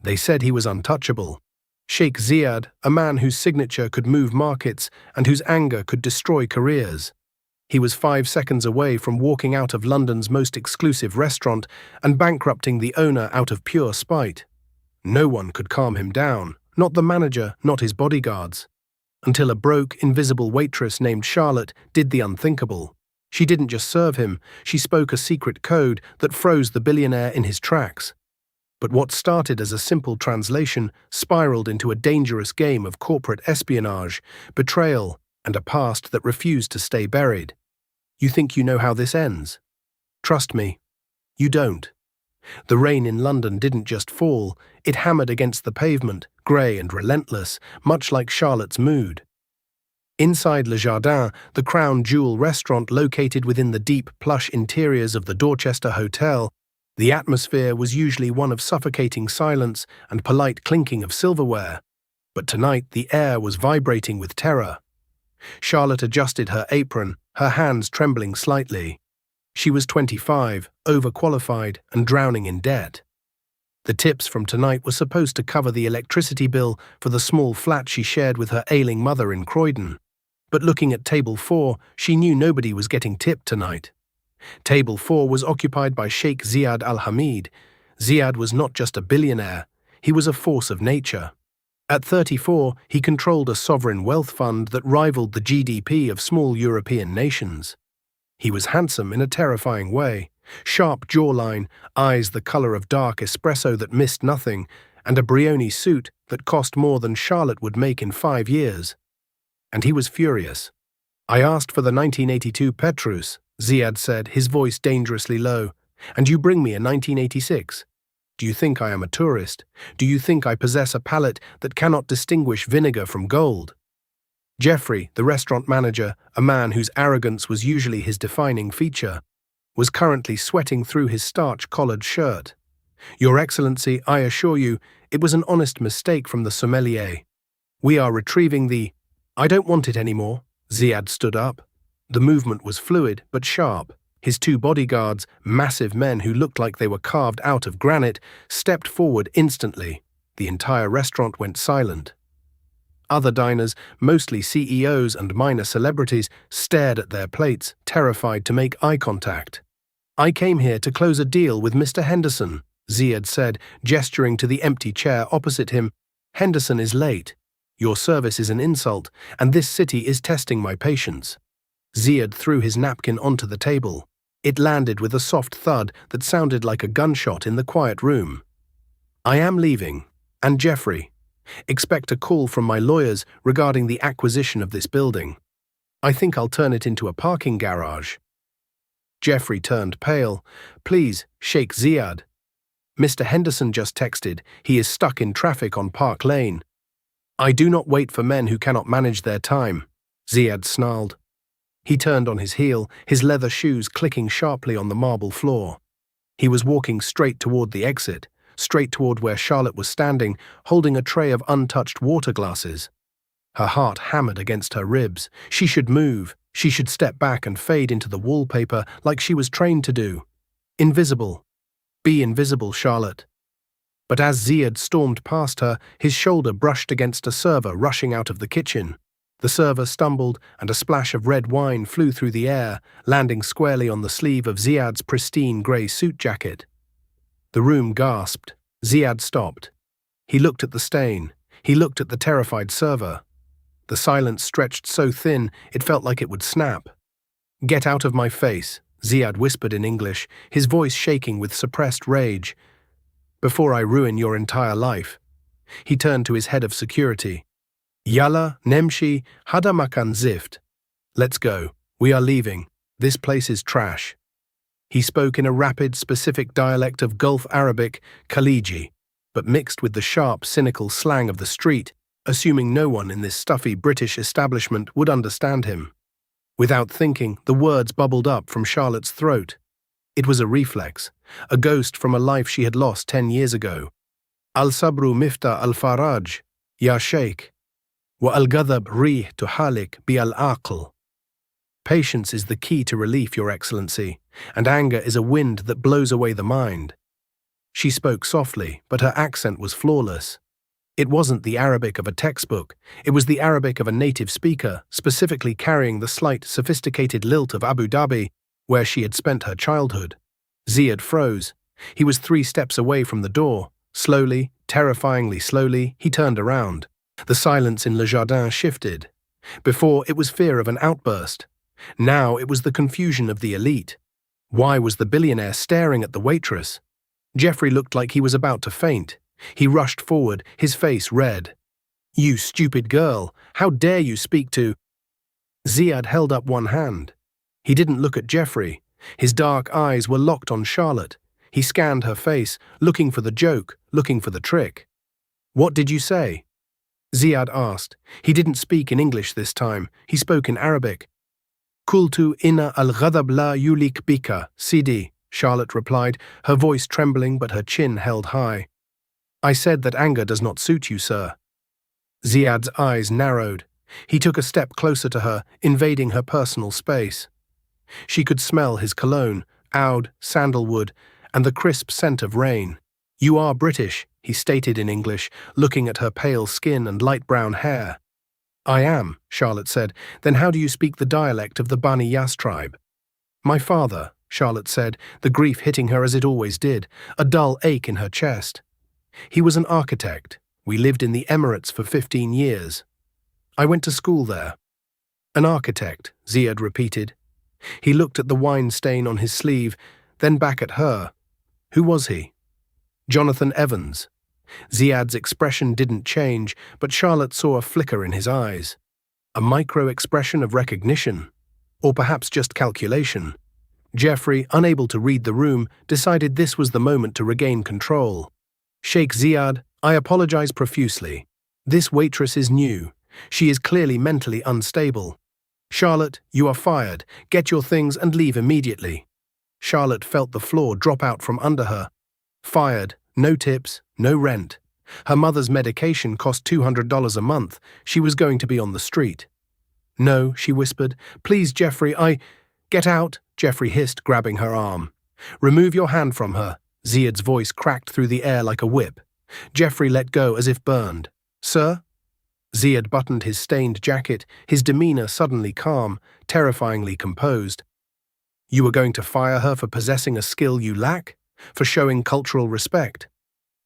They said he was untouchable. Sheikh Ziad, a man whose signature could move markets and whose anger could destroy careers. He was 5 seconds away from walking out of London's most exclusive restaurant and bankrupting the owner out of pure spite. No one could calm him down, not the manager, not his bodyguards. Until a broke, invisible waitress named Charlotte did the unthinkable. She didn't just serve him, she spoke a secret code that froze the billionaire in his tracks. But what started as a simple translation spiraled into a dangerous game of corporate espionage, betrayal, and a past that refused to stay buried. You think you know how this ends? Trust me, you don't. The rain in London didn't just fall, it hammered against the pavement, grey and relentless, much like Charlotte's mood. Inside Le Jardin, the crown jewel restaurant located within the deep, plush interiors of the Dorchester Hotel, the atmosphere was usually one of suffocating silence and polite clinking of silverware. But tonight the air was vibrating with terror. Charlotte adjusted her apron, her hands trembling slightly. She was 25, overqualified, and drowning in debt. The tips from tonight were supposed to cover the electricity bill for the small flat she shared with her ailing mother in Croydon. But looking at Table 4, she knew nobody was getting tipped tonight. Table 4 was occupied by Sheikh Ziad Al-Hamid. Ziad was not just a billionaire, he was a force of nature. At 34, he controlled a sovereign wealth fund that rivaled the GDP of small European nations. He was handsome in a terrifying way, sharp jawline, eyes the color of dark espresso that missed nothing, and a Brioni suit that cost more than Charlotte would make in 5 years. And he was furious. "I asked for the 1982 Petrus," Ziad said, his voice dangerously low, "and you bring me a 1986. Do you think I am a tourist? Do you think I possess a palate that cannot distinguish vinegar from gold?" Jeffrey, the restaurant manager, a man whose arrogance was usually his defining feature, was currently sweating through his starch-collared shirt. "Your Excellency, I assure you, it was an honest mistake from the sommelier. We are retrieving the—" "I don't want it anymore." Ziad stood up. The movement was fluid but sharp. His 2 bodyguards, massive men who looked like they were carved out of granite, stepped forward instantly. The entire restaurant went silent. Other diners, mostly CEOs and minor celebrities, stared at their plates, terrified to make eye contact. "I came here to close a deal with Mr. Henderson," Ziad said, gesturing to the empty chair opposite him. "Henderson is late. Your service is an insult, and this city is testing my patience." Ziad threw his napkin onto the table. It landed with a soft thud that sounded like a gunshot in the quiet room. "I am leaving. And Jeffrey, expect a call from my lawyers regarding the acquisition of this building. I think I'll turn it into a parking garage." Jeffrey turned pale. "Please, Sheikh Ziad." "Mr. Henderson just texted. He is stuck in traffic on Park Lane." "I do not wait for men who cannot manage their time," Ziad snarled. He turned on his heel, his leather shoes clicking sharply on the marble floor. He was walking straight toward the exit, straight toward where Charlotte was standing, holding a tray of untouched water glasses. Her heart hammered against her ribs. She should move. She should step back and fade into the wallpaper like she was trained to do. Invisible. Be invisible, Charlotte. But as Ziad stormed past her, his shoulder brushed against a server rushing out of the kitchen. The server stumbled, and a splash of red wine flew through the air, landing squarely on the sleeve of Ziad's pristine grey suit jacket. The room gasped. Ziad stopped. He looked at the stain. He looked at the terrified server. The silence stretched so thin it felt like it would snap. "Get out of my face," Ziad whispered in English, his voice shaking with suppressed rage. "Before I ruin your entire life." He turned to his head of security. "Yalla, Nemshi, Hada Makan Zift. Let's go. We are leaving. This place is trash." He spoke in a rapid, specific dialect of Gulf Arabic, Khaliji, but mixed with the sharp, cynical slang of the street, assuming no one in this stuffy British establishment would understand him. Without thinking, the words bubbled up from Charlotte's throat. It was a reflex, a ghost from a life she had lost 10 years ago. "Al-sabru mifta al-faraj, ya sheikh. Wa al-ghadab rih tuhalik bi al-aql." Patience is the key to relief, Your Excellency, and anger is a wind that blows away the mind. She spoke softly, but her accent was flawless. It wasn't the Arabic of a textbook, it was the Arabic of a native speaker, specifically carrying the slight, sophisticated lilt of Abu Dhabi, where she had spent her childhood. Ziad froze. He was 3 steps away from the door. Slowly, terrifyingly slowly, he turned around. The silence in Le Jardin shifted. Before, it was fear of an outburst. Now it was the confusion of the elite. Why was the billionaire staring at the waitress? Jeffrey looked like he was about to faint. He rushed forward, his face red. "You stupid girl! How dare you speak to—" Ziad held up one hand. He didn't look at Jeffrey. His dark eyes were locked on Charlotte. He scanned her face, looking for the joke, looking for the trick. "What did you say?" Ziad asked. He didn't speak in English this time. He spoke in Arabic. "Kultu inna al-ghadab la yulik bika, Sidi," Charlotte replied, her voice trembling but her chin held high. "I said that anger does not suit you, sir." Ziad's eyes narrowed. He took a step closer to her, invading her personal space. She could smell his cologne, oud, sandalwood, and the crisp scent of rain. "You are British," he stated in English, looking at her pale skin and light brown hair. "I am," Charlotte said. "Then how do you speak the dialect of the Bani Yas tribe?" "My father," Charlotte said, the grief hitting her as it always did, a dull ache in her chest. "He was an architect. We lived in the Emirates for 15 years. I went to school there." "An architect," Ziad repeated. He looked at the wine stain on his sleeve, then back at her. Who was he? Jonathan Evans. Ziad's expression didn't change, but Charlotte saw a flicker in his eyes. A micro-expression of recognition. Or perhaps just calculation. Jeffrey, unable to read the room, decided this was the moment to regain control. "Sheikh Ziad, I apologize profusely. This waitress is new. She is clearly mentally unstable. Charlotte, you are fired. Get your things and leave immediately." Charlotte felt the floor drop out from under her. Fired, no tips, no rent. Her mother's medication cost $200 a month. She was going to be on the street. "No," she whispered. "Please, Jeffrey, Get out," Jeffrey hissed, grabbing her arm. "Remove your hand from her." Ziad's voice cracked through the air like a whip. Jeffrey let go as if burned. "Sir?" Ziad buttoned his stained jacket, his demeanor suddenly calm, terrifyingly composed. "You were going to fire her for possessing a skill you lack? For showing cultural respect?"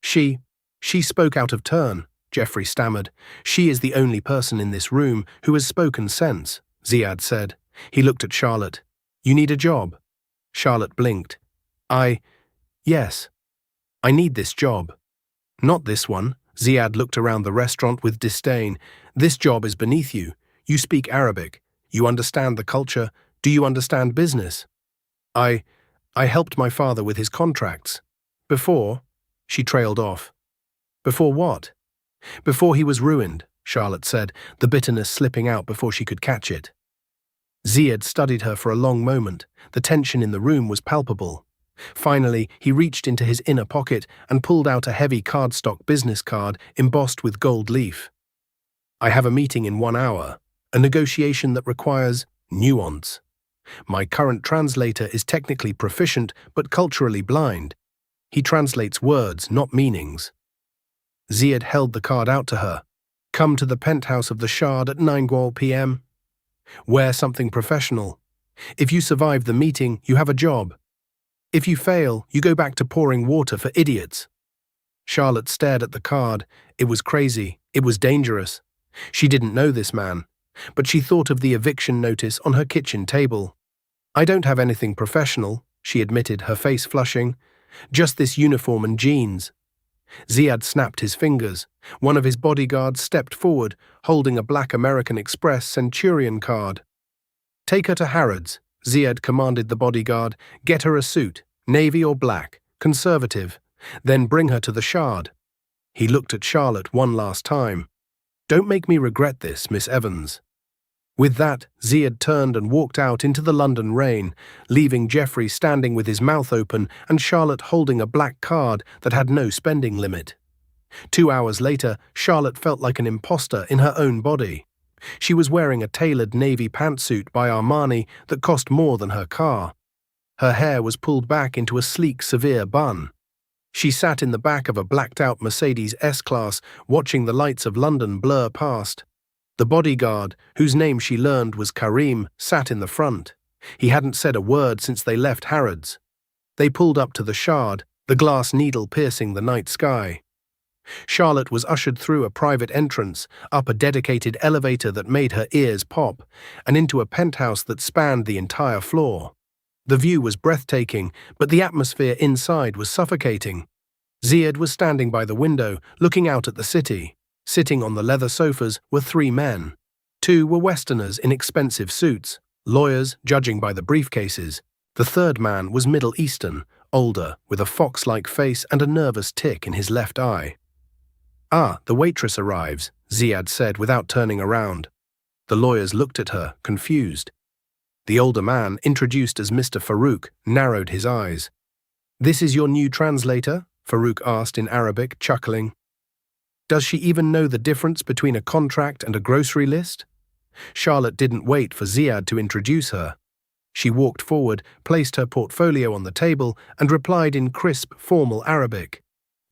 She spoke out of turn," Jeffrey stammered. "She is the only person in this room who has spoken sense," Ziad said. He looked at Charlotte. "You need a job?" Charlotte blinked. Yes. I need this job." "Not this one." Ziad looked around the restaurant with disdain. "This job is beneath you. You speak Arabic. You understand the culture. Do you understand business?" I helped my father with his contracts. Before," she trailed off. "Before what?" "Before he was ruined," Charlotte said, the bitterness slipping out before she could catch it. Ziad studied her for a long moment. The tension in the room was palpable. Finally, he reached into his inner pocket and pulled out a heavy cardstock business card embossed with gold leaf. "I have a meeting in 1 hour, a negotiation that requires nuance. My current translator is technically proficient but culturally blind. He translates words, not meanings." Ziad held the card out to her. "Come to the penthouse of the Shard at 9 p.m. Wear something professional. If you survive the meeting, you have a job. If you fail, you go back to pouring water for idiots." Charlotte stared at the card. It was crazy. It was dangerous. She didn't know this man, but she thought of the eviction notice on her kitchen table. "I don't have anything professional," she admitted, her face flushing. "Just this uniform and jeans." Ziad snapped his fingers. One of his bodyguards stepped forward, holding a black American Express Centurion card. "Take her to Harrods," Ziad commanded the bodyguard. "Get her a suit, navy or black, conservative. Then bring her to the Shard." He looked at Charlotte one last time. "Don't make me regret this, Miss Evans." With that, Ziad turned and walked out into the London rain, leaving Jeffrey standing with his mouth open and Charlotte holding a black card that had no spending limit. 2 hours later, Charlotte felt like an imposter in her own body. She was wearing a tailored navy pantsuit by Armani that cost more than her car. Her hair was pulled back into a sleek, severe bun. She sat in the back of a blacked-out Mercedes S-Class, watching the lights of London blur past. The bodyguard, whose name she learned was Karim, sat in the front. He hadn't said a word since they left Harrods. They pulled up to the Shard, the glass needle piercing the night sky. Charlotte was ushered through a private entrance, up a dedicated elevator that made her ears pop, and into a penthouse that spanned the entire floor. The view was breathtaking, but the atmosphere inside was suffocating. Ziad was standing by the window, looking out at the city. Sitting on the leather sofas were 3 men. 2 were Westerners in expensive suits, lawyers judging by the briefcases. The 3rd man was Middle Eastern, older, with a fox-like face and a nervous tick in his left eye. "Ah, the waitress arrives," Ziad said without turning around. The lawyers looked at her, confused. The older man, introduced as Mr. Farouk, narrowed his eyes. "This is your new translator?" Farouk asked in Arabic, chuckling. "Does she even know the difference between a contract and a grocery list?" Charlotte didn't wait for Ziad to introduce her. She walked forward, placed her portfolio on the table, and replied in crisp, formal Arabic.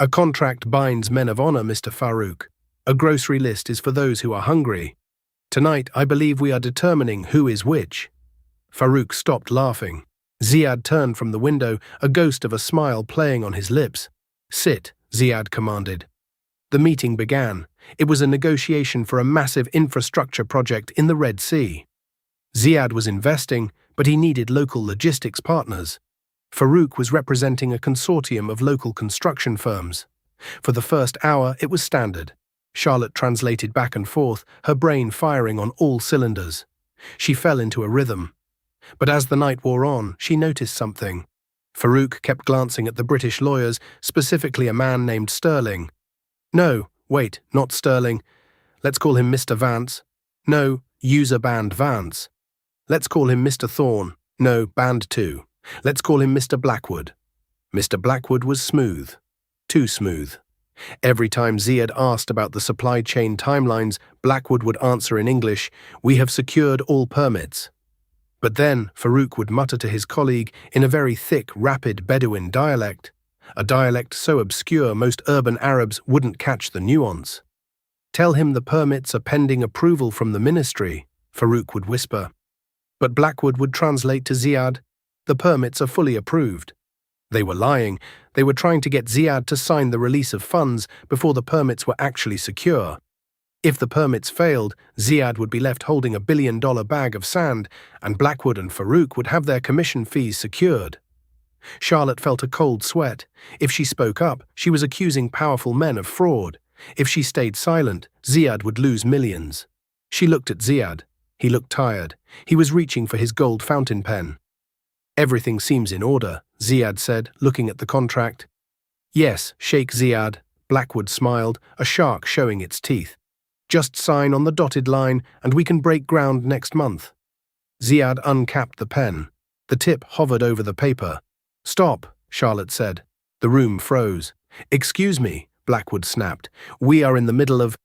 "A contract binds men of honor, Mr. Farouk. A grocery list is for those who are hungry. Tonight, I believe we are determining who is which." Farouk stopped laughing. Ziad turned from the window, a ghost of a smile playing on his lips. "Sit," Ziad commanded. The meeting began. It was a negotiation for a massive infrastructure project in the Red Sea. Ziad was investing, but he needed local logistics partners. Farouk was representing a consortium of local construction firms. For the first hour, it was standard. Charlotte translated back and forth, her brain firing on all cylinders. She fell into a rhythm. But as the night wore on, she noticed something. Farouk kept glancing at the British lawyers, specifically a man named Sterling. "No, wait, not Sterling. Let's call him Mr. Vance. No, user band Vance. Let's call him Mr. Thorne. No, band 2. Let's call him Mr. Blackwood." Mr. Blackwood was smooth. Too smooth. Every time Ziad asked about the supply chain timelines, Blackwood would answer in English, "We have secured all permits." But then Farouk would mutter to his colleague in a very thick, rapid Bedouin dialect, a dialect so obscure most urban Arabs wouldn't catch the nuance. "Tell him the permits are pending approval from the ministry," Farouk would whisper. But Blackwood would translate to Ziad, "The permits are fully approved." They were lying. They were trying to get Ziad to sign the release of funds before the permits were actually secure. If the permits failed, Ziad would be left holding a $1 billion bag of sand, and Blackwood and Farouk would have their commission fees secured. Charlotte felt a cold sweat. If she spoke up, she was accusing powerful men of fraud. If she stayed silent, Ziad would lose millions. She looked at Ziad. He looked tired. He was reaching for his gold fountain pen. "Everything seems in order," Ziad said, looking at the contract. "Yes, Sheikh Ziad," Blackwood smiled, a shark showing its teeth. "Just sign on the dotted line, and we can break ground next month." Ziad uncapped the pen. The tip hovered over the paper. "Stop," Charlotte said. The room froze. "Excuse me," Blackwood snapped. "We are in the middle of—"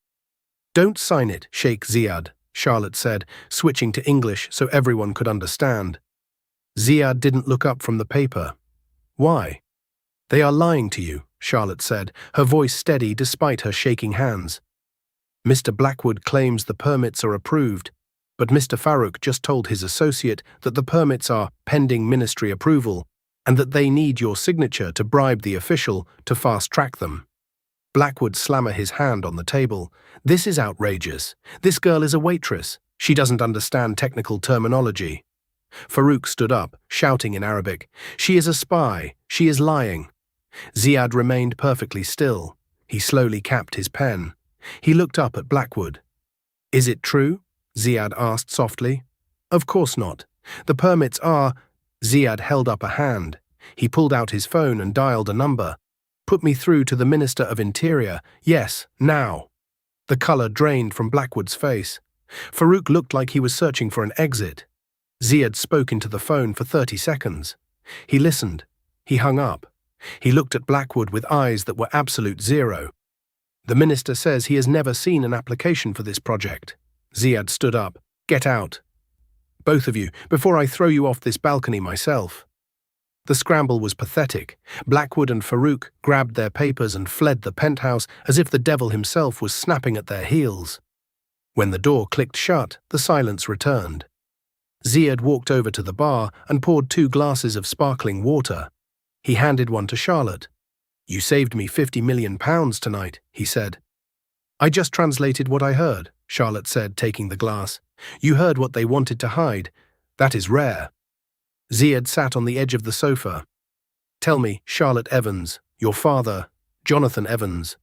"Don't sign it, Sheikh Ziad," Charlotte said, switching to English so everyone could understand. Ziad didn't look up from the paper. "Why?" "They are lying to you," Charlotte said, her voice steady despite her shaking hands. "Mr. Blackwood claims the permits are approved, but Mr. Farouk just told his associate that the permits are pending ministry approval and that they need your signature to bribe the official to fast-track them." Blackwood slammed his hand on the table. "This is outrageous. This girl is a waitress. She doesn't understand technical terminology." Farouk stood up, shouting in Arabic, "She is a spy. She is lying." Ziad remained perfectly still. He slowly capped his pen. He looked up at Blackwood. "Is it true?" Ziad asked softly. "Of course not. The permits are—" Ziad held up a hand. He pulled out his phone and dialed a number. "Put me through to the Minister of Interior. Yes, now." The color drained from Blackwood's face. Farouk looked like he was searching for an exit. Ziad spoke into the phone for 30 seconds. He listened. He hung up. He looked at Blackwood with eyes that were absolute zero. "The minister says he has never seen an application for this project." Ziad stood up. "Get out. Both of you, before I throw you off this balcony myself." The scramble was pathetic. Blackwood and Farouk grabbed their papers and fled the penthouse as if the devil himself was snapping at their heels. When the door clicked shut, the silence returned. Ziad walked over to the bar and poured 2 glasses of sparkling water. He handed one to Charlotte. "You saved me £50 million tonight," he said. "I just translated what I heard," Charlotte said, taking the glass. "You heard what they wanted to hide. That is rare." Ziad sat on the edge of the sofa. "Tell me, Charlotte Evans, your father, Jonathan Evans,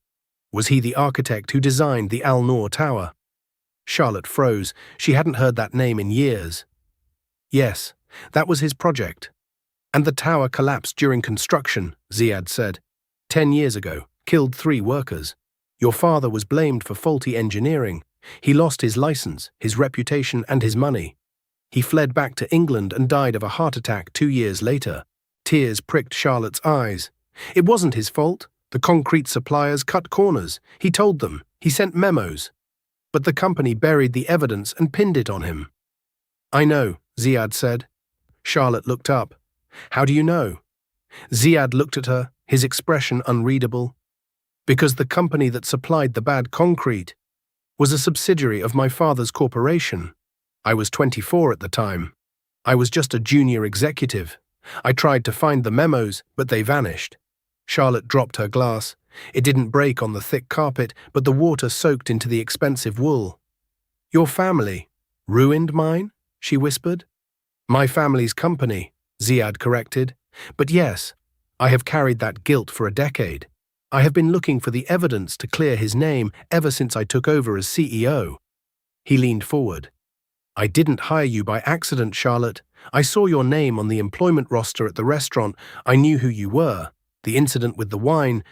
was he the architect who designed the Al Noor Tower?" Charlotte froze. She hadn't heard that name in years. "Yes, that was his project. And the tower collapsed during construction," Ziad said. 10 years ago, killed 3 workers. Your father was blamed for faulty engineering. He lost his license, his reputation, and his money. He fled back to England and died of a heart attack 2 years later. Tears pricked Charlotte's eyes. It wasn't his fault. The concrete suppliers cut corners. He told them. He sent memos. But the company buried the evidence and pinned it on him. "I know," Ziad said. Charlotte looked up. "How do you know?" Ziad looked at her, his expression unreadable. "Because the company that supplied the bad concrete was a subsidiary of my father's corporation. I was 24 at the time. I was just a junior executive. I tried to find the memos, but they vanished." Charlotte dropped her glass. It didn't break on the thick carpet, but the water soaked into the expensive wool. "Your family ruined mine?" she whispered. "My family's company," Ziad corrected. "But yes, I have carried that guilt for a decade. I have been looking for the evidence to clear his name ever since I took over as CEO. He leaned forward. "I didn't hire you by accident, Charlotte. I saw your name on the employment roster at the restaurant. I knew who you were. The incident with the wine,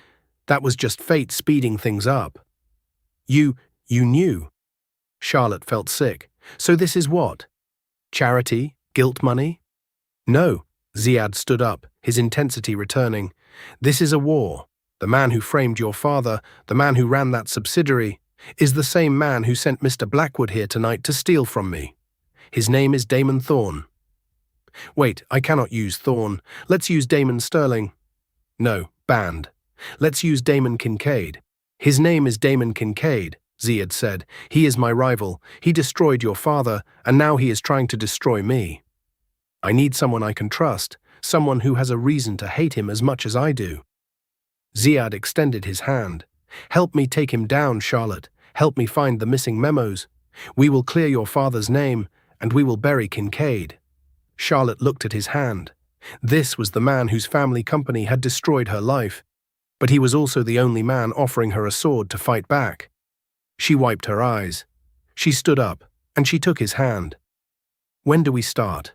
that was just fate speeding things up." You knew." Charlotte felt sick. "So this is what? Charity? Guilt money?" "No." Ziad stood up, his intensity returning. "This is a war. The man who framed your father, the man who ran that subsidiary, is the same man who sent Mr. Blackwood here tonight to steal from me. His name is Damon Thorne." "Wait, I cannot use Thorne. Let's use Damon Sterling." "No, banned. Let's use Damon Kincaid." "His name is Damon Kincaid," Ziad said. "He is my rival. He destroyed your father, and now he is trying to destroy me. I need someone I can trust, someone who has a reason to hate him as much as I do." Ziad extended his hand. "Help me take him down, Charlotte. Help me find the missing memos. We will clear your father's name, and we will bury Kincaid." Charlotte looked at his hand. This was the man whose family company had destroyed her life, but he was also the only man offering her a sword to fight back. She wiped her eyes. She stood up, and she took his hand. "When do we start?"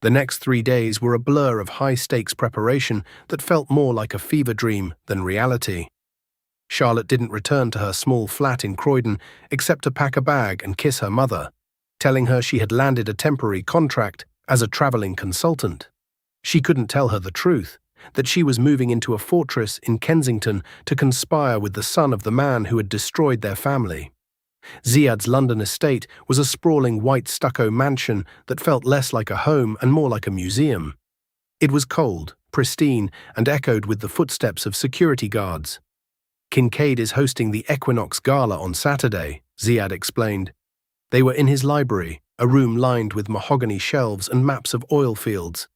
The next 3 days were a blur of high-stakes preparation that felt more like a fever dream than reality. Charlotte didn't return to her small flat in Croydon except to pack a bag and kiss her mother, telling her she had landed a temporary contract as a traveling consultant. She couldn't tell her the truth, that she was moving into a fortress in Kensington to conspire with the son of the man who had destroyed their family. Ziad's London estate was a sprawling white stucco mansion that felt less like a home and more like a museum. It was cold, pristine, and echoed with the footsteps of security guards. "Kincaid is hosting the Equinox Gala on Saturday," Ziad explained. They were in his library, a room lined with mahogany shelves and maps of oil fields.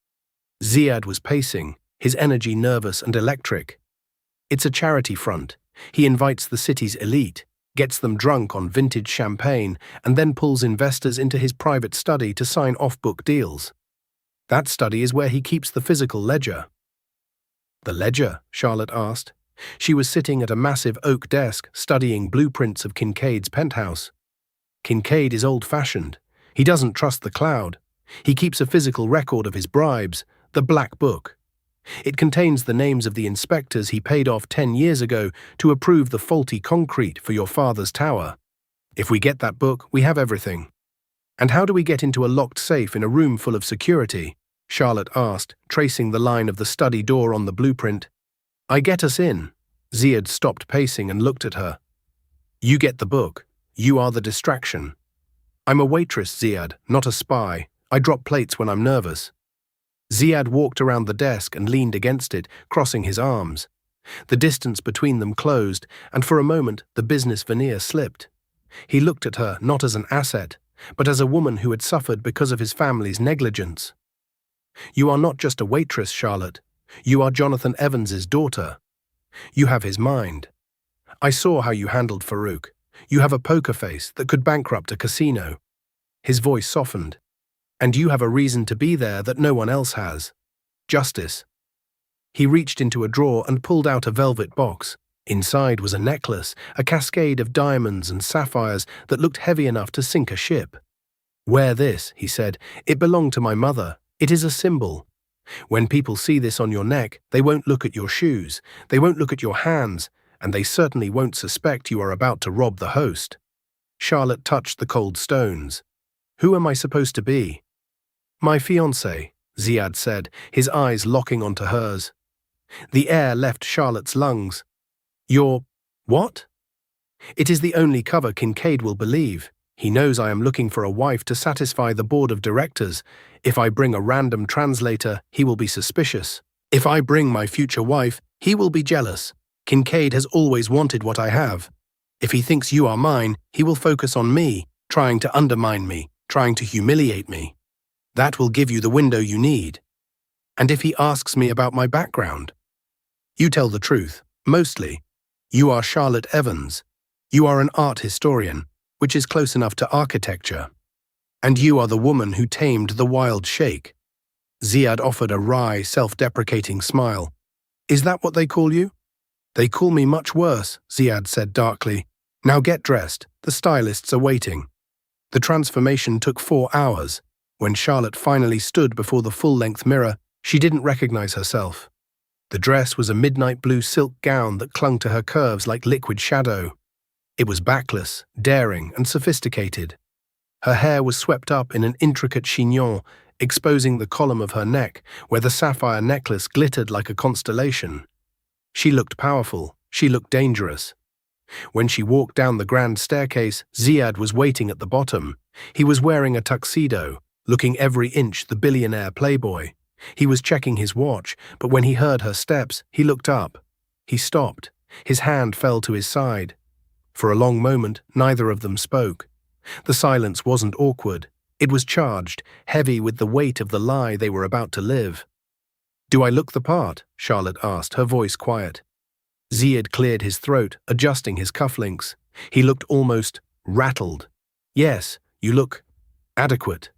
Ziad was pacing, his energy nervous and electric. "It's a charity front. He invites the city's elite, gets them drunk on vintage champagne, and then pulls investors into his private study to sign off-book deals. That study is where he keeps the physical ledger." "The ledger?" Charlotte asked. She was sitting at a massive oak desk studying blueprints of Kincaid's penthouse. "Kincaid is old-fashioned. He doesn't trust the cloud. He keeps a physical record of his bribes, the Black Book. It contains the names of the inspectors he paid off 10 years ago to approve the faulty concrete for your father's tower. If we get that book, we have everything." "And how do we get into a locked safe in a room full of security?" Charlotte asked, tracing the line of the study door on the blueprint. "I get us in." Ziad stopped pacing and looked at her. "You get the book. You are the distraction." "I'm a waitress, Ziad, not a spy. I drop plates when I'm nervous." Ziad walked around the desk and leaned against it, crossing his arms. The distance between them closed, and for a moment the business veneer slipped. He looked at her not as an asset, but as a woman who had suffered because of his family's negligence. "You are not just a waitress, Charlotte. You are Jonathan Evans's daughter. You have his mind. I saw how you handled Farouk. You have a poker face that could bankrupt a casino." His voice softened. "And you have a reason to be there that no one else has. Justice." He reached into a drawer and pulled out a velvet box. Inside was a necklace, a cascade of diamonds and sapphires that looked heavy enough to sink a ship. "Wear this," he said. "It belonged to my mother. It is a symbol. When people see this on your neck, they won't look at your shoes, they won't look at your hands, and they certainly won't suspect you are about to rob the host." Charlotte touched the cold stones. "Who am I supposed to be?" "My fiancé," Ziad said, his eyes locking onto hers. The air left Charlotte's lungs. "Your what?" "It is the only cover Kincaid will believe. He knows I am looking for a wife to satisfy the board of directors. If I bring a random translator, he will be suspicious. If I bring my future wife, he will be jealous. Kincaid has always wanted what I have. If he thinks you are mine, he will focus on me, trying to undermine me, trying to humiliate me. That will give you the window you need. And if he asks me about my background? You tell the truth, mostly. You are Charlotte Evans. You are an art historian, which is close enough to architecture. And you are the woman who tamed the wild sheikh." Ziad offered a wry, self-deprecating smile. "Is that what they call you?" "They call me much worse," Ziad said darkly. "Now get dressed. The stylists are waiting." The transformation took 4 hours. When Charlotte finally stood before the full-length mirror, she didn't recognize herself. The dress was a midnight blue silk gown that clung to her curves like liquid shadow. It was backless, daring, and sophisticated. Her hair was swept up in an intricate chignon, exposing the column of her neck, where the sapphire necklace glittered like a constellation. She looked powerful. She looked dangerous. When she walked down the grand staircase, Ziad was waiting at the bottom. He was wearing a tuxedo, looking every inch the billionaire playboy. He was checking his watch, but when he heard her steps, he looked up. He stopped. His hand fell to his side. For a long moment, neither of them spoke. The silence wasn't awkward. It was charged, heavy with the weight of the lie they were about to live. "Do I look the part?" Charlotte asked, her voice quiet. Ziad cleared his throat, adjusting his cufflinks. He looked almost rattled. "Yes, you look adequate."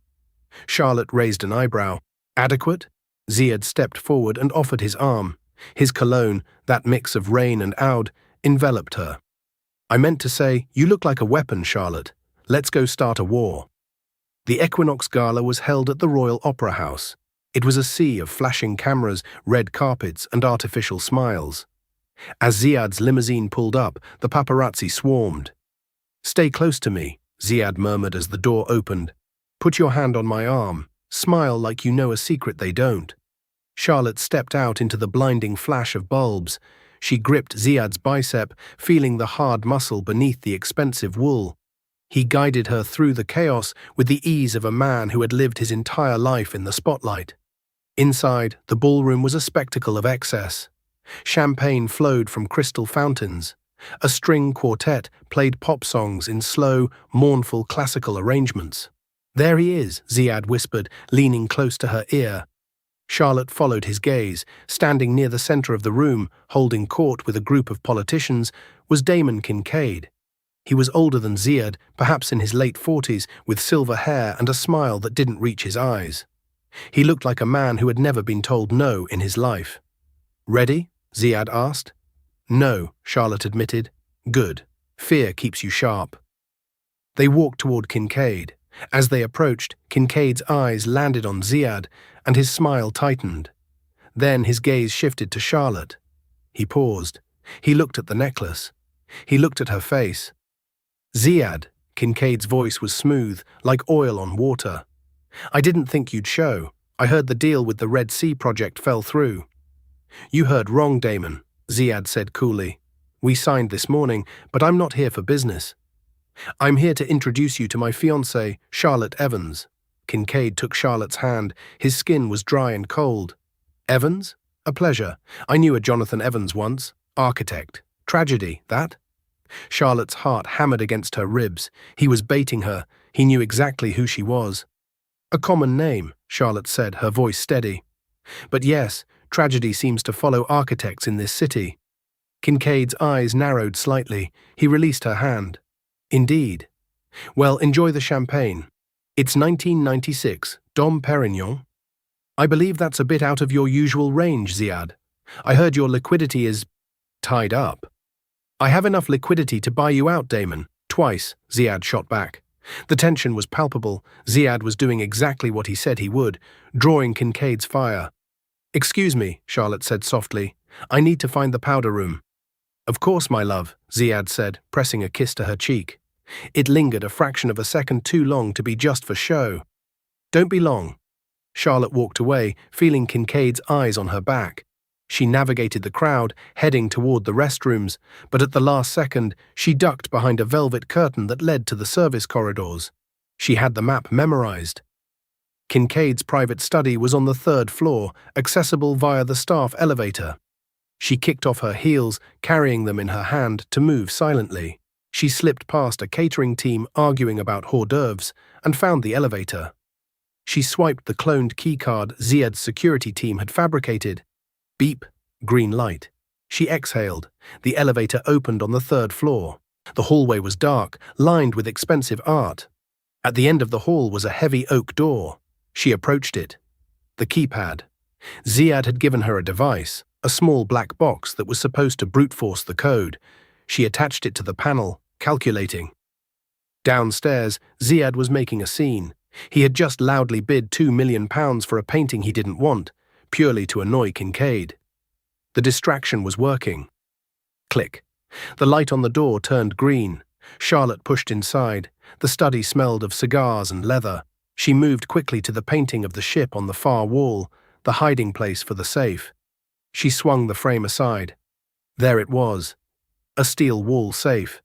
Charlotte raised an eyebrow. "Adequate?" Ziad stepped forward and offered his arm. His cologne, that mix of rain and oud, enveloped her. "I meant to say, you look like a weapon, Charlotte. Let's go start a war." The Equinox Gala was held at the Royal Opera House. It was a sea of flashing cameras, red carpets, and artificial smiles. As Ziad's limousine pulled up, the paparazzi swarmed. "Stay close to me," Ziad murmured as the door opened. "Put your hand on my arm. Smile like you know a secret they don't." Charlotte stepped out into the blinding flash of bulbs. She gripped Ziad's bicep, feeling the hard muscle beneath the expensive wool. He guided her through the chaos with the ease of a man who had lived his entire life in the spotlight. Inside, the ballroom was a spectacle of excess. Champagne flowed from crystal fountains. A string quartet played pop songs in slow, mournful classical arrangements. "There he is," Ziad whispered, leaning close to her ear. Charlotte followed his gaze. Standing near the center of the room, holding court with a group of politicians, was Damon Kincaid. He was older than Ziad, perhaps in his late 40s, with silver hair and a smile that didn't reach his eyes. He looked like a man who had never been told no in his life. "Ready?" Ziad asked. "No," Charlotte admitted. "Good. Fear keeps you sharp." They walked toward Kincaid. As they approached, Kincaid's eyes landed on Ziad, and his smile tightened. Then his gaze shifted to Charlotte. He paused. He looked at the necklace. He looked at her face. "Ziad," Kincaid's voice was smooth, like oil on water. "I didn't think you'd show. I heard the deal with the Red Sea project fell through." "You heard wrong, Damon," Ziad said coolly. "We signed this morning, but I'm not here for business. I'm here to introduce you to my fiancée, Charlotte Evans." Kincaid took Charlotte's hand. His skin was dry and cold. Evans? A pleasure. I knew a Jonathan Evans once. Architect. Tragedy, that? Charlotte's heart hammered against her ribs. He was baiting her. He knew exactly who she was. A common name, Charlotte said, her voice steady. But yes, tragedy seems to follow architects in this city. Kincaid's eyes narrowed slightly. He released her hand. Indeed. Well, enjoy the champagne. It's 1996, Dom Perignon. I believe that's a bit out of your usual range, Ziad. I heard your liquidity is tied up. I have enough liquidity to buy you out, Damon. Twice, Ziad shot back. The tension was palpable. Ziad was doing exactly what he said he would, drawing Kincaid's fire. Excuse me, Charlotte said softly. I need to find the powder room. Of course, my love, Ziad said, pressing a kiss to her cheek. It lingered a fraction of a second too long to be just for show. Don't be long. Charlotte walked away, feeling Kincaid's eyes on her back. She navigated the crowd, heading toward the restrooms, but at the last second, she ducked behind a velvet curtain that led to the service corridors. She had the map memorized. Kincaid's private study was on the 3rd floor, accessible via the staff elevator. She kicked off her heels, carrying them in her hand, to move silently. She slipped past a catering team arguing about hors d'oeuvres and found the elevator. She swiped the cloned keycard Ziad's security team had fabricated. Beep, green light. She exhaled. The elevator opened on the 3rd floor. The hallway was dark, lined with expensive art. At the end of the hall was a heavy oak door. She approached it. The keypad. Ziad had given her a device, a small black box that was supposed to brute force the code. She attached it to the panel, calculating. Downstairs, Ziad was making a scene. He had just loudly bid £2 million for a painting he didn't want, purely to annoy Kincaid. The distraction was working. Click. The light on the door turned green. Charlotte pushed inside. The study smelled of cigars and leather. She moved quickly to the painting of the ship on the far wall, the hiding place for the safe. She swung the frame aside. There it was. A steel wall safe.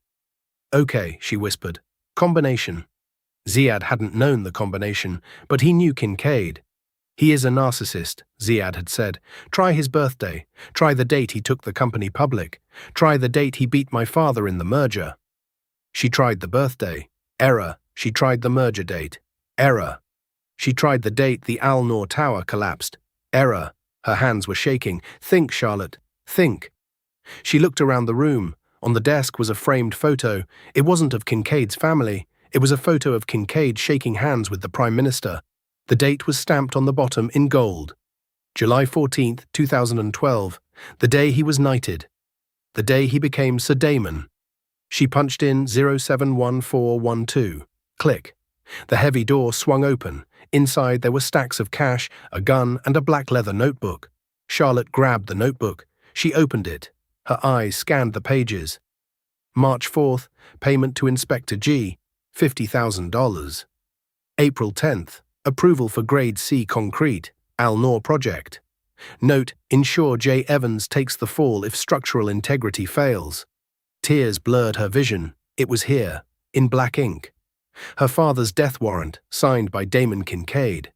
Okay, she whispered. Combination. Ziad hadn't known the combination, but he knew Kincaid. He is a narcissist, Ziad had said. Try his birthday. Try the date he took the company public. Try the date he beat my father in the merger. She tried the birthday. Error. She tried the merger date. Error. She tried the date the Al Noor Tower collapsed. Error. Her hands were shaking. Think, Charlotte. Think. She looked around the room. On the desk was a framed photo. It wasn't of Kincaid's family. It was a photo of Kincaid shaking hands with the Prime Minister. The date was stamped on the bottom in gold. July 14, 2012, the day he was knighted. The day he became Sir Damon. She punched in 071412. Click. The heavy door swung open. Inside there were stacks of cash, a gun, and a black leather notebook. Charlotte grabbed the notebook. She opened it. Her eyes scanned the pages. March 4th, payment to Inspector G, $50,000. April 10th, approval for Grade C concrete, Al Noor project. Note, ensure J. Evans takes the fall if structural integrity fails. Tears blurred her vision. It was here, in black ink. Her father's death warrant, signed by Damon Kincaid.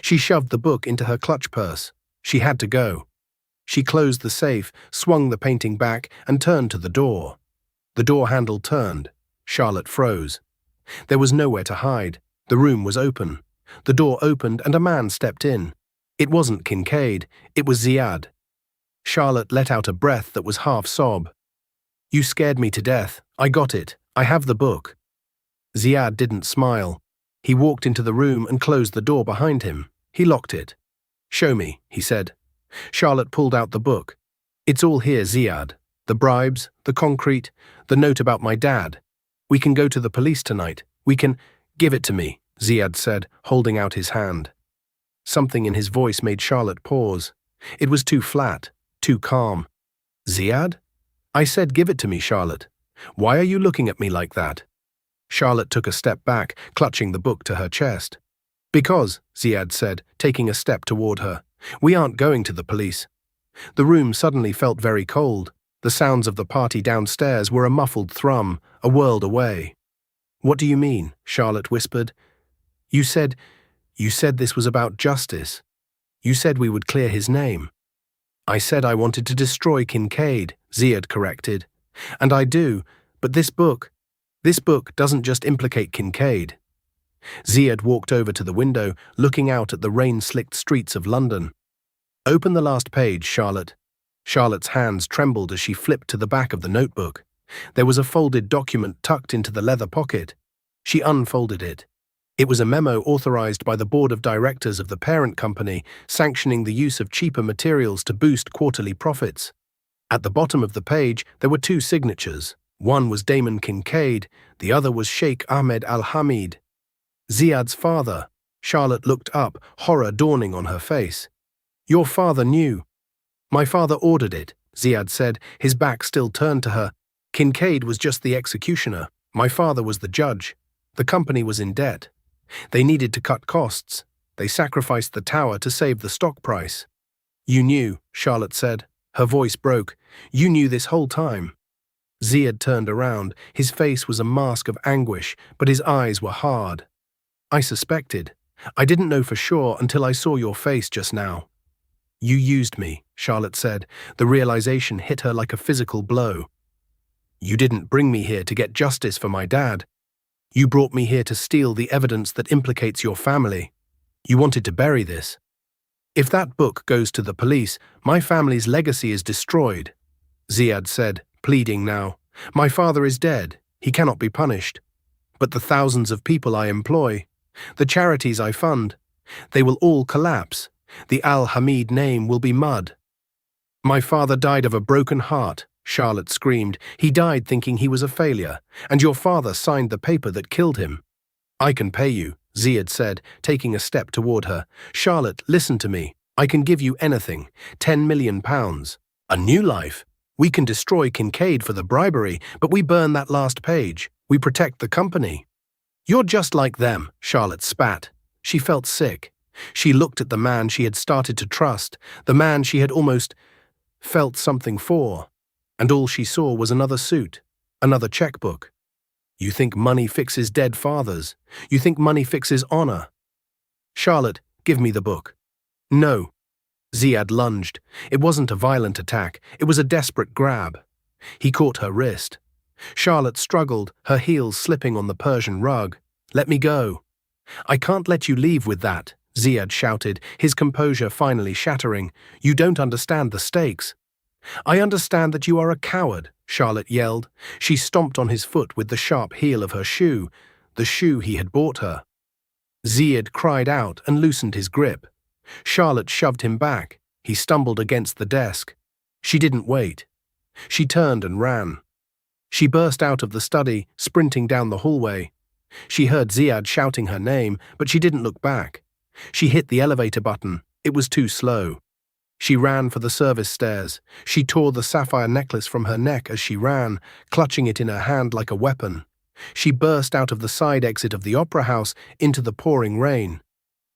She shoved the book into her clutch purse. She had to go. She closed the safe, swung the painting back, and turned to the door. The door handle turned. Charlotte froze. There was nowhere to hide. The room was open. The door opened and a man stepped in. It wasn't Kincaid. It was Ziad. Charlotte let out a breath that was half sob. You scared me to death. I got it. I have the book. Ziad didn't smile. He walked into the room and closed the door behind him. He locked it. Show me, he said. Charlotte pulled out the book. It's all here, Ziad. The bribes, the concrete, the note about my dad. We can go to the police tonight. We can... Give it to me, Ziad said, holding out his hand. Something in his voice made Charlotte pause. It was too flat, too calm. Ziad? I said give it to me, Charlotte. Why are you looking at me like that? Charlotte took a step back, clutching the book to her chest. Because, Ziad said, taking a step toward her, we aren't going to the police. The room suddenly felt very cold. The sounds of the party downstairs were a muffled thrum, a world away. What do you mean? Charlotte whispered. You said, You said this was about justice. You said we would clear his name. I said I wanted to destroy Kincaid, Ziad corrected. And I do, but this book doesn't just implicate Kincaid. Ziad walked over to the window, looking out at the rain-slicked streets of London. Open the last page, Charlotte. Charlotte's hands trembled as she flipped to the back of the notebook. There was a folded document tucked into the leather pocket. She unfolded it. It was a memo authorized by the board of directors of the parent company, sanctioning the use of cheaper materials to boost quarterly profits. At the bottom of the page, there were two signatures. One was Damon Kincaid, the other was Sheikh Ahmed Al-Hamid. Ziad's father. Charlotte looked up, horror dawning on her face. Your father knew. My father ordered it, Ziad said, his back still turned to her. Kincaid was just the executioner. My father was the judge. The company was in debt. They needed to cut costs. They sacrificed the tower to save the stock price. You knew, Charlotte said. Her voice broke. You knew this whole time. Ziad turned around. His face was a mask of anguish, but his eyes were hard. I suspected. I didn't know for sure until I saw your face just now. You used me, Charlotte said. The realization hit her like a physical blow. You didn't bring me here to get justice for my dad. You brought me here to steal the evidence that implicates your family. You wanted to bury this. If that book goes to the police, my family's legacy is destroyed, Ziad said, pleading now. My father is dead. He cannot be punished. But the thousands of people I employ, the charities I fund, they will all collapse. The Al-Hamid name will be mud. My father died of a broken heart, Charlotte screamed. He died thinking he was a failure, and your father signed the paper that killed him. I can pay you, Ziad said, taking a step toward her. Charlotte, listen to me. I can give you anything. 10 million pounds. A new life. We can destroy Kincaid for the bribery, but we burn that last page. We protect the company. You're just like them, Charlotte spat. She felt sick. She looked at the man she had started to trust, the man she had almost felt something for, and all she saw was another suit, another checkbook. You think money fixes dead fathers. You think money fixes honor. Charlotte, give me the book. No. Ziad lunged. It wasn't a violent attack. It was a desperate grab. He caught her wrist. Charlotte struggled, her heels slipping on the Persian rug. Let me go. I can't let you leave with that, Ziad shouted, his composure finally shattering. You don't understand the stakes. I understand that you are a coward, Charlotte yelled. She stomped on his foot with the sharp heel of her shoe, the shoe he had bought her. Ziad cried out and loosened his grip. Charlotte shoved him back. He stumbled against the desk. She didn't wait. She turned and ran. She burst out of the study, sprinting down the hallway. She heard Ziad shouting her name, but she didn't look back. She hit the elevator button. It was too slow. She ran for the service stairs. She tore the sapphire necklace from her neck as she ran, clutching it in her hand like a weapon. She burst out of the side exit of the opera house into the pouring rain.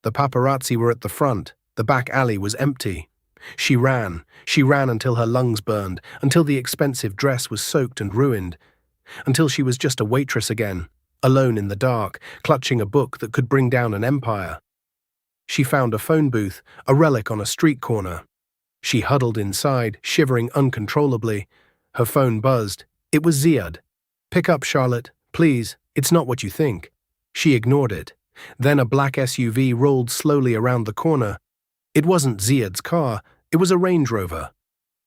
The paparazzi were at the front. The back alley was empty. She ran until her lungs burned, until the expensive dress was soaked and ruined, until she was just a waitress again, alone in the dark, clutching a book that could bring down an empire. She found a phone booth, a relic on a street corner. She huddled inside, shivering uncontrollably. Her phone buzzed. It was Ziad. Pick up, Charlotte, please. It's not what you think. She ignored it. Then a black SUV rolled slowly around the corner. It wasn't Ziad's car. It was a Range Rover.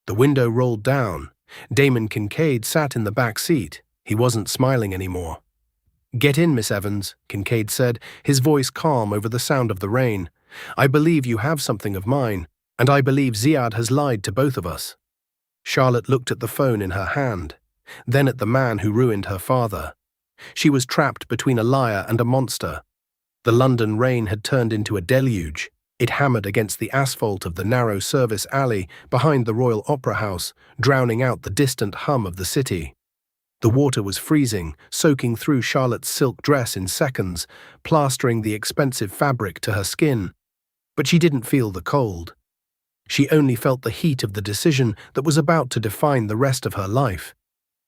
The window rolled down. Damon Kincaid sat in the back seat. He wasn't smiling anymore. Get in, Miss Evans, Kincaid said, his voice calm over the sound of the rain. I believe you have something of mine, and I believe Ziad has lied to both of us. Charlotte looked at the phone in her hand, then at the man who ruined her father. She was trapped between a liar and a monster. The London rain had turned into a deluge. It hammered against the asphalt of the narrow service alley behind the Royal Opera House, drowning out the distant hum of the city. The water was freezing, soaking through Charlotte's silk dress in seconds, plastering the expensive fabric to her skin. But she didn't feel the cold. She only felt the heat of the decision that was about to define the rest of her life.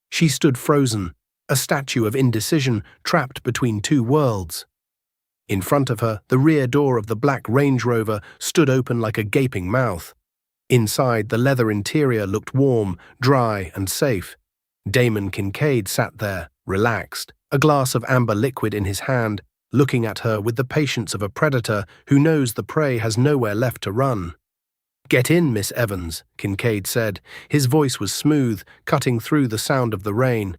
She stood frozen, a statue of indecision trapped between two worlds. In front of her, the rear door of the black Range Rover stood open like a gaping mouth. Inside, the leather interior looked warm, dry, and safe. Damon Kincaid sat there, relaxed, a glass of amber liquid in his hand, looking at her with the patience of a predator who knows the prey has nowhere left to run. "Get in, Miss Evans," Kincaid said. His voice was smooth, cutting through the sound of the rain.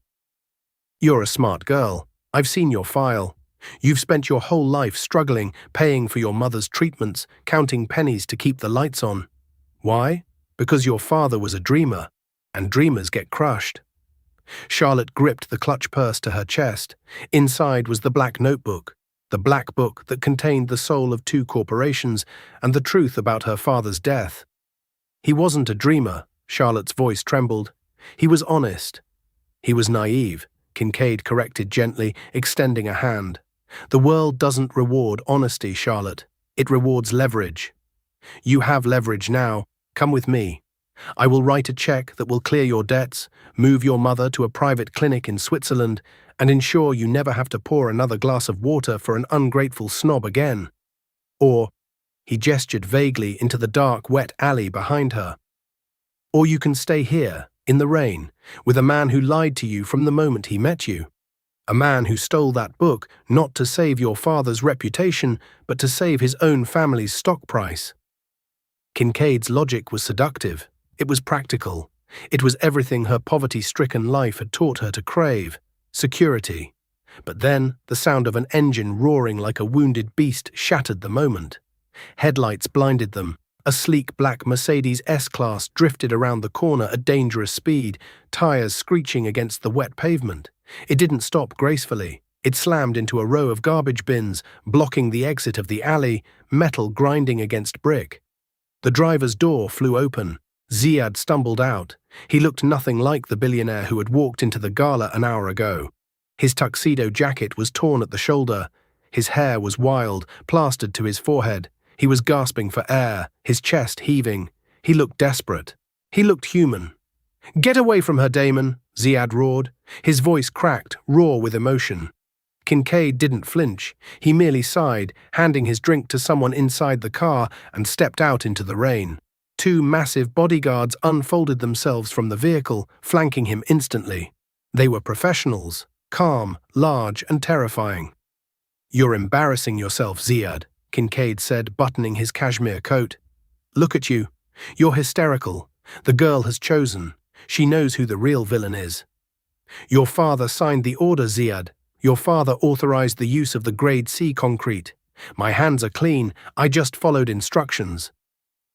"You're a smart girl. I've seen your file. You've spent your whole life struggling, paying for your mother's treatments, counting pennies to keep the lights on. Why? Because your father was a dreamer, and dreamers get crushed." Charlotte gripped the clutch purse to her chest. Inside was the black notebook, the black book that contained the soul of 2 corporations and the truth about her father's death. He wasn't a dreamer, Charlotte's voice trembled. He was honest. He was naive, Kincaid corrected gently, extending a hand. The world doesn't reward honesty, Charlotte. It rewards leverage. You have leverage now. Come with me. I will write a check that will clear your debts, move your mother to a private clinic in Switzerland, and ensure you never have to pour another glass of water for an ungrateful snob again. Or, he gestured vaguely into the dark, wet alley behind her. Or you can stay here, in the rain, with a man who lied to you from the moment he met you. A man who stole that book not to save your father's reputation, but to save his own family's stock price. Kincaid's logic was seductive. It was practical. It was everything her poverty-stricken life had taught her to crave: security. But then, the sound of an engine roaring like a wounded beast shattered the moment. Headlights blinded them. A sleek black Mercedes S-Class drifted around the corner at dangerous speed, tires screeching against the wet pavement. It didn't stop gracefully. It slammed into a row of garbage bins, blocking the exit of the alley, metal grinding against brick. The driver's door flew open. Ziad stumbled out. He looked nothing like the billionaire who had walked into the gala an hour ago. His tuxedo jacket was torn at the shoulder. His hair was wild, plastered to his forehead. He was gasping for air, his chest heaving. He looked desperate. He looked human. "Get away from her, Damon," Ziad roared. His voice cracked, raw with emotion. Kincaid didn't flinch. He merely sighed, handing his drink to someone inside the car, and stepped out into the rain. 2 massive bodyguards unfolded themselves from the vehicle, flanking him instantly. They were professionals, calm, large, and terrifying. "You're embarrassing yourself, Ziad," Kincaid said, buttoning his cashmere coat. "Look at you. You're hysterical. The girl has chosen. She knows who the real villain is. Your father signed the order, Ziad. Your father authorized the use of the Grade C concrete. My hands are clean. I just followed instructions."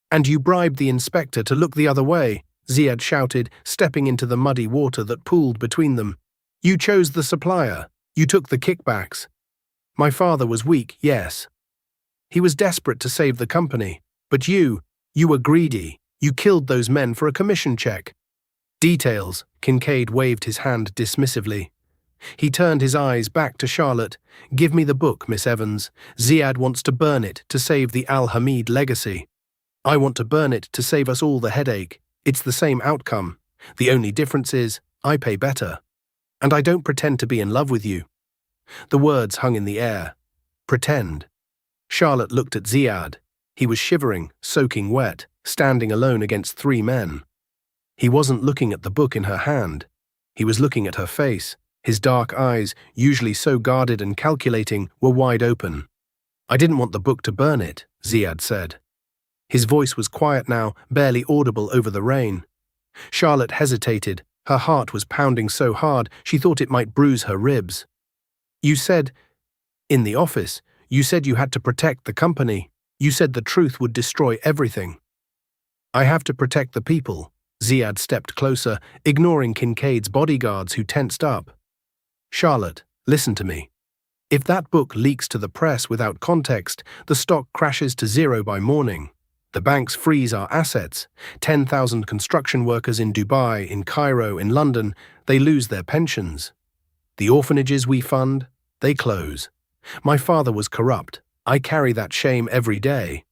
"And you bribed the inspector to look the other way," Ziad shouted, stepping into the muddy water that pooled between them. "You chose the supplier. You took the kickbacks. My father was weak, yes. He was desperate to save the company. But you were greedy. You killed those men for a commission check." "Details," Kincaid waved his hand dismissively. He turned his eyes back to Charlotte. "Give me the book, Miss Evans. Ziad wants to burn it to save the Al-Hamid legacy. I want to burn it to save us all the headache. It's the same outcome. The only difference is, I pay better. And I don't pretend to be in love with you." The words hung in the air. Pretend. Charlotte looked at Ziad. He was shivering, soaking wet, standing alone against 3 men. He wasn't looking at the book in her hand. He was looking at her face. His dark eyes, usually so guarded and calculating, were wide open. "I didn't want the book to burn it," Ziad said. His voice was quiet now, barely audible over the rain. Charlotte hesitated. Her heart was pounding so hard she thought it might bruise her ribs. "You said, in the office, you said you had to protect the company. You said the truth would destroy everything." "I have to protect the people." Ziad stepped closer, ignoring Kincaid's bodyguards who tensed up. "Charlotte, listen to me. If that book leaks to the press without context, the stock crashes to zero by morning. The banks freeze our assets. 10,000 construction workers in Dubai, in Cairo, in London, they lose their pensions. The orphanages we fund, they close. My father was corrupt. I carry that shame every day.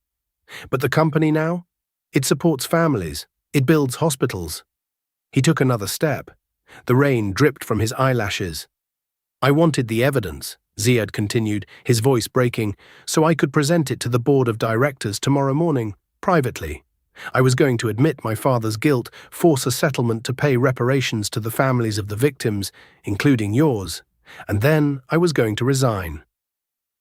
But the company now? It supports families. It builds hospitals." He took another step. The rain dripped from his eyelashes. "I wanted the evidence. Ziad continued, his voice breaking, so I could present it to the board of directors tomorrow morning, privately. I was going to admit my father's guilt, force a settlement to pay reparations to the families of the victims, including yours, and then I was going to resign.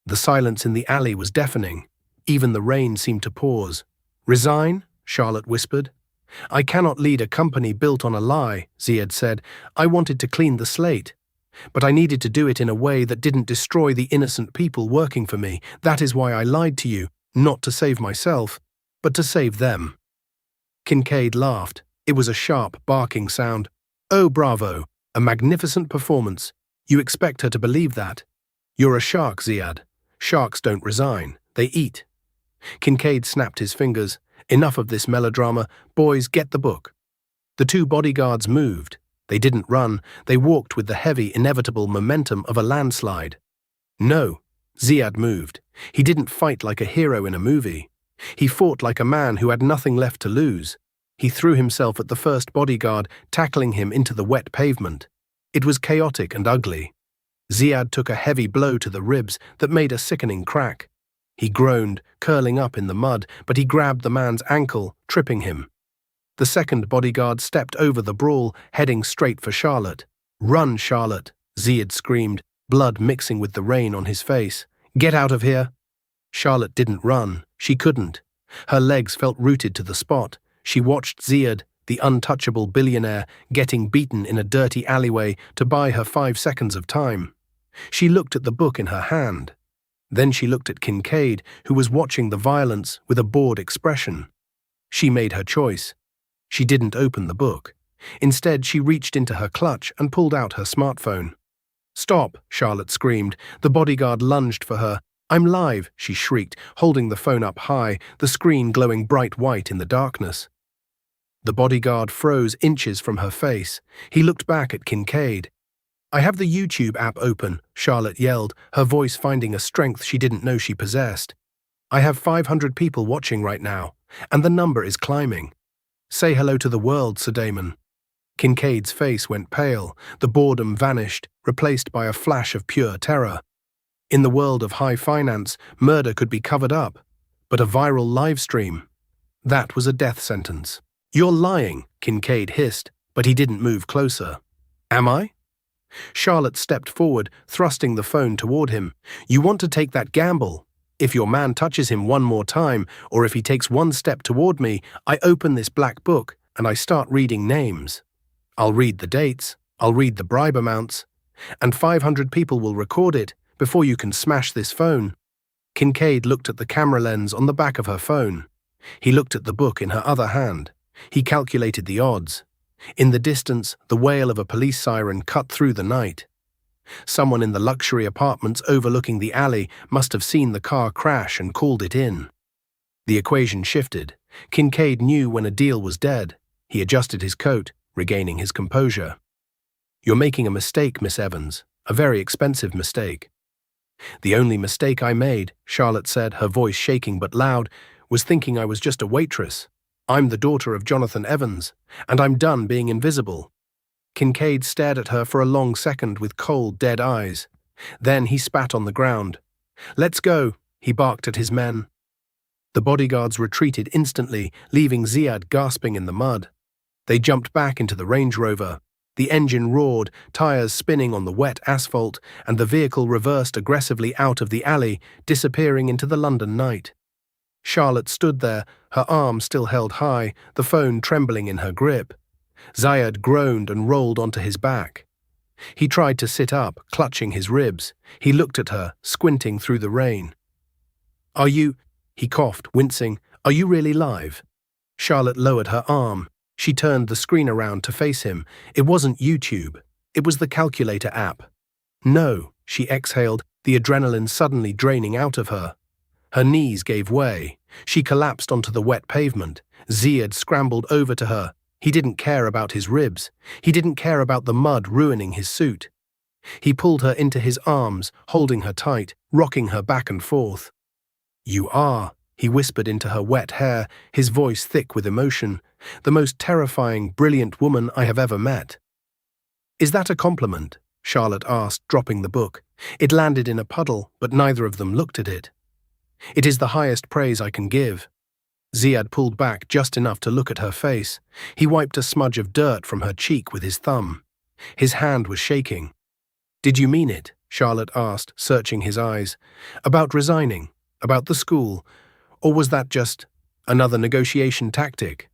The silence in the alley was deafening. Even the rain seemed to pause. Resign? Charlotte whispered. I cannot lead a company built on a lie, Ziad said. I wanted to clean the slate. But I needed to do it in a way that didn't destroy the innocent people working for me. That is why I lied to you, not to save myself, but to save them. Kincaid laughed. It was a sharp, barking sound. Oh, bravo! A magnificent performance. You expect her to believe that? You're a shark, Ziad. Sharks don't resign. They eat. Kincaid snapped his fingers. Enough of this melodrama. Boys, get the book. The two bodyguards moved. They didn't run. They walked with the heavy, inevitable momentum of a landslide. No, Ziad moved. He didn't fight like a hero in a movie. He fought like a man who had nothing left to lose. He threw himself at the first bodyguard, tackling him into the wet pavement. It was chaotic and ugly. Ziad took a heavy blow to the ribs that made a sickening crack. He groaned, curling up in the mud, but he grabbed the man's ankle, tripping him. The second bodyguard stepped over the brawl, heading straight for Charlotte. Run, Charlotte, Ziad screamed, blood mixing with the rain on his face. Get out of here. Charlotte didn't run. She couldn't. Her legs felt rooted to the spot. She watched Ziad, the untouchable billionaire, getting beaten in a dirty alleyway to buy her 5 seconds of time. She looked at the book in her hand. Then she looked at Kincaid, who was watching the violence with a bored expression. She made her choice. She didn't open the book. Instead, she reached into her clutch and pulled out her smartphone. Stop, Charlotte screamed. The bodyguard lunged for her. I'm live, she shrieked, holding the phone up high, the screen glowing bright white in the darkness. The bodyguard froze inches from her face. He looked back at Kincaid. I have the YouTube app open, Charlotte yelled, her voice finding a strength she didn't know she possessed. I have 500 people watching right now, and the number is climbing. Say hello to the world, Sir Damon. Kincaid's face went pale. The boredom vanished, replaced by a flash of pure terror. In the world of high finance, murder could be covered up, but a viral live stream, that was a death sentence. You're lying, Kincaid hissed, but he didn't move closer. Am I? Charlotte stepped forward, thrusting the phone toward him. You want to take that gamble? If your man touches him one more time, or if he takes one step toward me, I open this black book and I start reading names. I'll read the dates, I'll read the bribe amounts, and 500 people will record it before you can smash this phone. Kincaid looked at the camera lens on the back of her phone. He looked at the book in her other hand. He calculated the odds. In the distance, the wail of a police siren cut through the night. Someone in the luxury apartments overlooking the alley must have seen the car crash and called it in. The equation shifted. Kincaid knew when a deal was dead. He adjusted his coat, regaining his composure. You're making a mistake, Miss Evans. A very expensive mistake. The only mistake I made, Charlotte said, her voice shaking but loud, was thinking I was just a waitress. I'm the daughter of Jonathan Evans, and I'm done being invisible. Kincaid stared at her for a long second with cold, dead eyes. Then he spat on the ground. Let's go, he barked at his men. The bodyguards retreated instantly, leaving Ziad gasping in the mud. They jumped back into the Range Rover. The engine roared, tires spinning on the wet asphalt, and the vehicle reversed aggressively out of the alley, disappearing into the London night. Charlotte stood there, her arm still held high, the phone trembling in her grip. Ziad groaned and rolled onto his back. He tried to sit up, clutching his ribs. He looked at her, squinting through the rain. Are you, he coughed, wincing, are you really live? Charlotte lowered her arm. She turned the screen around to face him. It wasn't YouTube. It was the calculator app. No, she exhaled, the adrenaline suddenly draining out of her. Her knees gave way. She collapsed onto the wet pavement. Ziad scrambled over to her. He didn't care about his ribs. He didn't care about the mud ruining his suit. He pulled her into his arms, holding her tight, rocking her back and forth. You are, he whispered into her wet hair, his voice thick with emotion, the most terrifying, brilliant woman I have ever met. Is that a compliment? Charlotte asked, dropping the book. It landed in a puddle, but neither of them looked at it. It is the highest praise I can give. Ziad pulled back just enough to look at her face. He wiped a smudge of dirt from her cheek with his thumb. His hand was shaking. Did you mean it? Charlotte asked, searching his eyes. About resigning? About the school? Or was that just another negotiation tactic?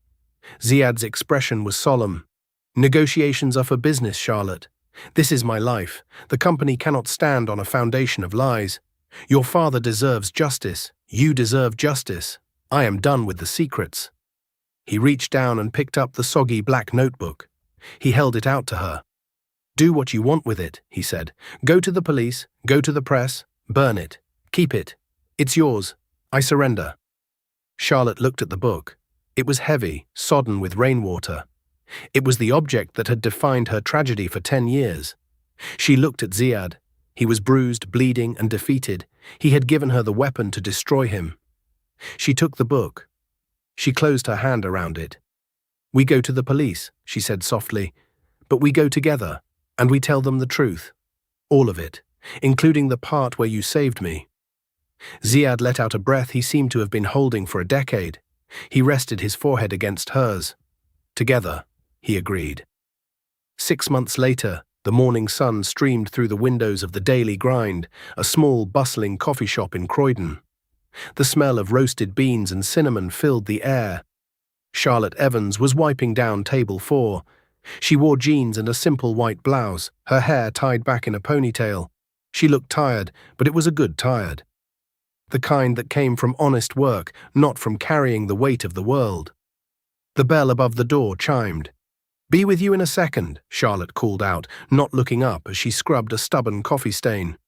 Ziad's expression was solemn. Negotiations are for business, Charlotte. This is my life. The company cannot stand on a foundation of lies. Your father deserves justice. You deserve justice. I am done with the secrets. He reached down and picked up the soggy black notebook. He held it out to her. Do what you want with it, he said. Go to the police, go to the press, burn it. Keep it. It's yours. I surrender. Charlotte looked at the book. It was heavy, sodden with rainwater. It was the object that had defined her tragedy for 10 years. She looked at Ziad. He was bruised, bleeding, and defeated. He had given her the weapon to destroy him. She took the book. She closed her hand around it. We go to the police, she said softly, but we go together, and we tell them the truth. All of it, including the part where you saved me. Ziad let out a breath he seemed to have been holding for a decade. He rested his forehead against hers. Together, he agreed. 6 months later, the morning sun streamed through the windows of the Daily Grind, a small, bustling coffee shop in Croydon. The smell of roasted beans and cinnamon filled the air. Charlotte Evans was wiping down table 4. She wore jeans and a simple white blouse, her hair tied back in a ponytail. She looked tired, but it was a good tired. The kind that came from honest work, not from carrying the weight of the world. The bell above the door chimed. Be with you in a second, Charlotte called out, not looking up as she scrubbed a stubborn coffee stain.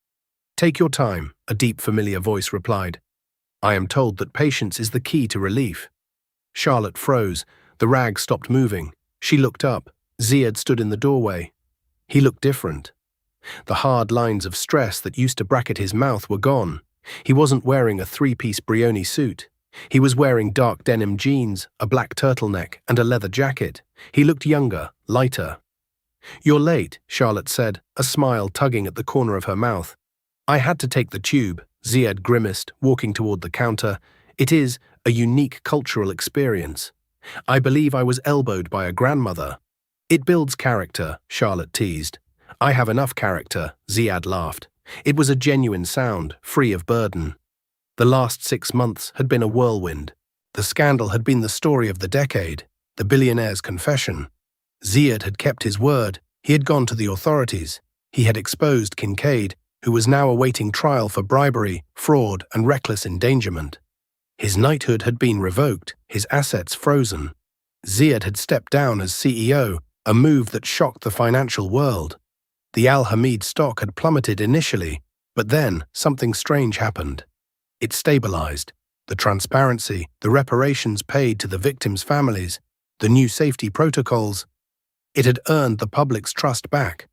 Take your time, a deep, familiar voice replied. I am told that patience is the key to relief. Charlotte froze. The rag stopped moving. She looked up. Ziad stood in the doorway. He looked different. The hard lines of stress that used to bracket his mouth were gone. He wasn't wearing a 3-piece Brioni suit. He was wearing dark denim jeans, a black turtleneck, and a leather jacket. He looked younger, lighter. You're late, Charlotte said, a smile tugging at the corner of her mouth. I had to take the tube, Ziad grimaced, walking toward the counter. It is a unique cultural experience. I believe I was elbowed by a grandmother. It builds character, Charlotte teased. I have enough character, Ziad laughed. It was a genuine sound, free of burden. The last 6 months had been a whirlwind. The scandal had been the story of the decade, the billionaire's confession. Ziad had kept his word. He had gone to the authorities. He had exposed Kincaid, who was now awaiting trial for bribery, fraud, and reckless endangerment. His knighthood had been revoked, his assets frozen. Ziad had stepped down as CEO, a move that shocked the financial world. The Al Hamid stock had plummeted initially, but then something strange happened. It stabilized. The transparency, the reparations paid to the victims' families, the new safety protocols. It had earned the public's trust back.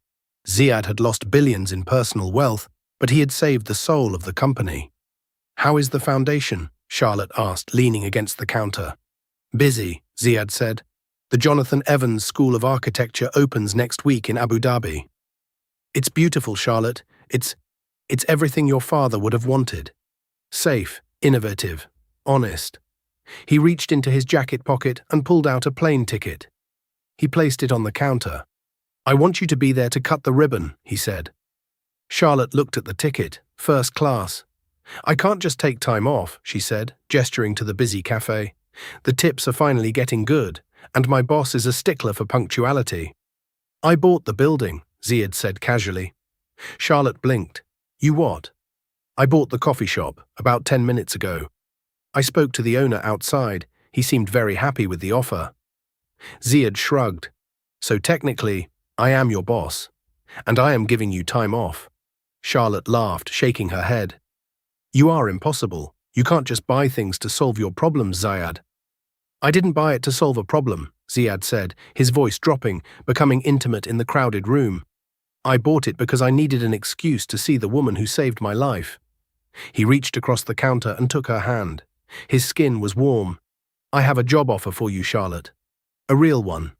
Ziad had lost billions in personal wealth, but he had saved the soul of the company. How is the foundation? Charlotte asked, leaning against the counter. Busy, Ziad said. The Jonathan Evans School of Architecture opens next week in Abu Dhabi. It's beautiful, Charlotte. It's everything your father would have wanted. Safe, innovative, honest. He reached into his jacket pocket and pulled out a plane ticket. He placed it on the counter. I want you to be there to cut the ribbon, he said. Charlotte looked at the ticket, first class. I can't just take time off, she said, gesturing to the busy cafe. The tips are finally getting good, and my boss is a stickler for punctuality. I bought the building, Ziad said casually. Charlotte blinked. You what? I bought the coffee shop, about 10 minutes ago. I spoke to the owner outside. He seemed very happy with the offer. Ziad shrugged. So technically, I am your boss, and I am giving you time off. Charlotte laughed, shaking her head. You are impossible. You can't just buy things to solve your problems, Ziad. I didn't buy it to solve a problem, Ziad said, his voice dropping, becoming intimate in the crowded room. I bought it because I needed an excuse to see the woman who saved my life. He reached across the counter and took her hand. His skin was warm. I have a job offer for you, Charlotte. A real one.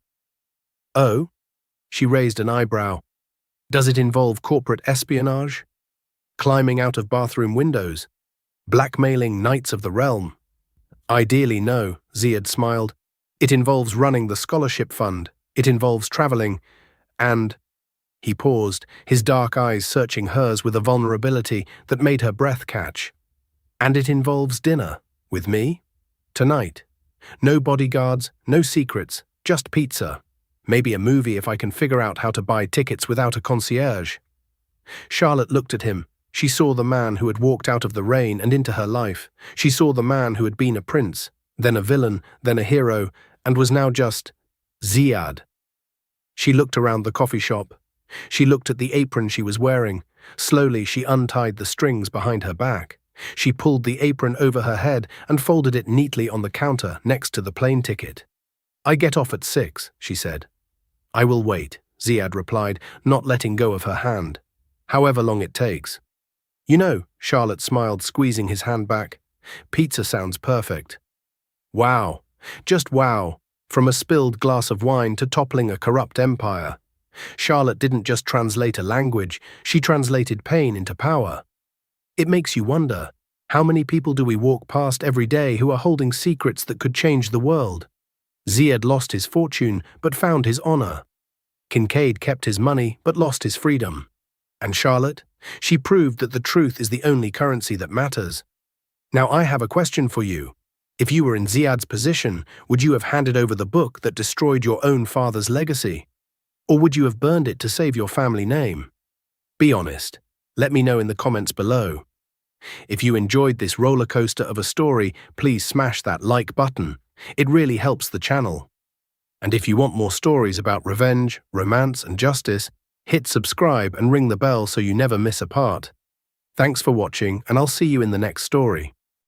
Oh? She raised an eyebrow. Does it involve corporate espionage? Climbing out of bathroom windows? Blackmailing knights of the realm? Ideally, no, Ziad smiled. It involves running the scholarship fund. It involves traveling. And… He paused, his dark eyes searching hers with a vulnerability that made her breath catch. And it involves dinner. With me? Tonight. No bodyguards, no secrets, just pizza. Maybe a movie if I can figure out how to buy tickets without a concierge. Charlotte looked at him. She saw the man who had walked out of the rain and into her life. She saw the man who had been a prince, then a villain, then a hero, and was now just Ziad. She looked around the coffee shop. She looked at the apron she was wearing. Slowly, she untied the strings behind her back. She pulled the apron over her head and folded it neatly on the counter next to the plane ticket. "I get off at 6, she said. "I will wait," Ziad replied, not letting go of her hand. "However long it takes." "You know," Charlotte smiled, squeezing his hand back, "pizza sounds perfect." Wow. Just wow. From a spilled glass of wine to toppling a corrupt empire. Charlotte didn't just translate a language, she translated pain into power. It makes you wonder, how many people do we walk past every day who are holding secrets that could change the world? Ziad lost his fortune, but found his honor. Kincaid kept his money, but lost his freedom. And Charlotte? She proved that the truth is the only currency that matters. Now I have a question for you. If you were in Ziad's position, would you have handed over the book that destroyed your own father's legacy? Or would you have burned it to save your family name? Be honest. Let me know in the comments below. If you enjoyed this roller coaster of a story, please smash that like button. It really helps the channel. And if you want more stories about revenge, romance, and justice, hit subscribe and ring the bell so you never miss a part. Thanks for watching, and I'll see you in the next story.